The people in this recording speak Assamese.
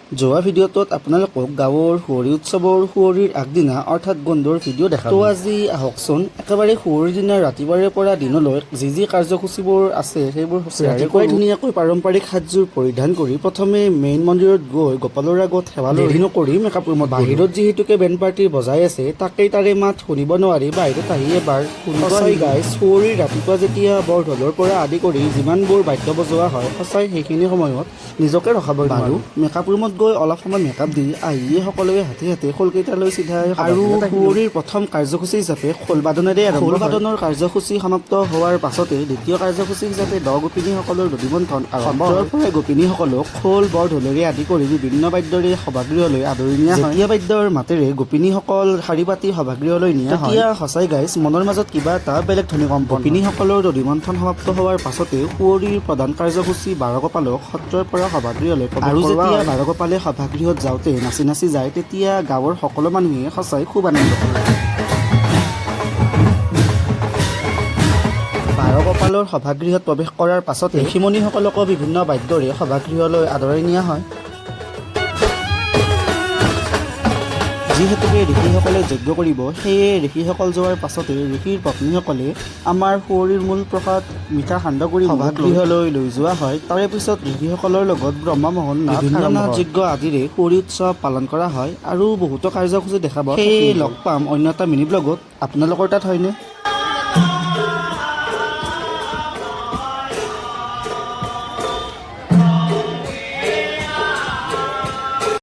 যোৱা ভিডিঅ'টোত আপোনালোকক গাঁৱৰ সুঁৱৰী উৎসৱৰ সুঁৱৰীৰ আগদিনা অৰ্থাৎ গন্ধৰ ভিডিঅ' দেখালো। তো আজি আহকচোন একেবাৰে সুঁৱৰীৰ দিনা ৰাতিপুৱাৰে পৰা দিনলৈ যি কাৰ্যসূচীবোৰ আছে সেইবোৰ ৰাতিপুৱাই ধুনীয়াকৈ পাৰম্পৰিক সাজযোৰ পৰিধান কৰি প্ৰথমে মেইন মন্দিৰত গৈ গোপালৰ আগত সেৱা লৈ নকৰি মেকআপ ৰুমত বাহিৰত যিহেতুকে বেণ্ড পাৰ্টি বজাই আছে তাকেই তাৰে মাত শুনিব নোৱাৰি বাহিৰত আহি এবাৰ সঁচাই গাইজ সুঁৱৰীৰ ৰাতিপুৱা যেতিয়া বৰ ঢোলৰ পৰা আদি কৰি যিমানবোৰ বাদ্য বজোৱা হয় সঁচাই সেইখিনি সময়ত নিজকে ৰখাব নোৱাৰো। মেকআপ ৰুমত গৈ অলপ সময় মেকআপ দি আহি সকলোৱে হাতে হাতে খোলকেইটালৈ চিধাই আৰু সুঁৱৰীৰ প্ৰথম কাৰ্যসূচী হিচাপে খোলবাদনেৰে খোলবাদনৰ কাৰ্যসূচী সমাপ্ত হোৱাৰ পাছতে দ্বিতীয় কাৰ্যসূচী হিচাপে দহ গোপিনীসকলৰ দধিমন্থন আৰম্ভ হয়। পৰাই গোপিনীসকলক খোল বৰ ঢোলেৰে আদি কৰি বিভিন্ন বাদ্যৰে সভাগৃহলৈ আদৰি নিয়া হয়। যেতিয়া বাদ্যৰ মাতেৰে গোপিনীসকল শাৰী পাতি সভাগৃহলৈ নিয়া হয় তেতিয়া সঁচাই গাইজ মনৰ মাজত কিবা এটা বেলেগ ধ্বনিকম্প। গোপিনীসকলৰ দধিমন্থন সমাপ্ত হোৱাৰ পাছতে সুঁৱৰীৰ প্ৰধান কাৰ্যসূচী বাৰগোপালক সত্ৰৰ পৰা সভাগৃহলৈ আৰু যেতিয়া বাৰগোপালে সভাগৃহত যাওঁতে নাচি নাচি যায় তেতিয়া গাঁৱৰ সকলো মানুহে সঁচাই খুব আনন্দ কৰে। বাৰগোপালৰ সভাগৃহত প্ৰৱেশ কৰাৰ পাছতে ঋষিমুনিসকলকো বিভিন্ন বাদ্যৰে সভাগৃহলৈ আদৰাই নিয়া হয়। যিহেতুকে ঋষিসকলে যজ্ঞ কৰিব সেয়ে ঋষিসকল যোৱাৰ পাছতে ঋষিৰ পত্নীসকলে আমাৰ সুঁৱৰীৰ মূল প্ৰসাদ মিঠা সান্দহ কৰি সভাগৃহলৈ লৈ যোৱা হয়। তাৰে পিছত ঋষিসকলৰ লগত ব্ৰহ্মমোহন বিভিন্ন নাট যজ্ঞ আদিৰে সুঁৱৰী উৎসৱ পালন কৰা হয় আৰু বহুতো কাৰ্যসূচী দেখাব। সেয়ে লগ পাম অন্য এটা মিনি ব্লগত। আপোনালোকৰ তাত হয়নে?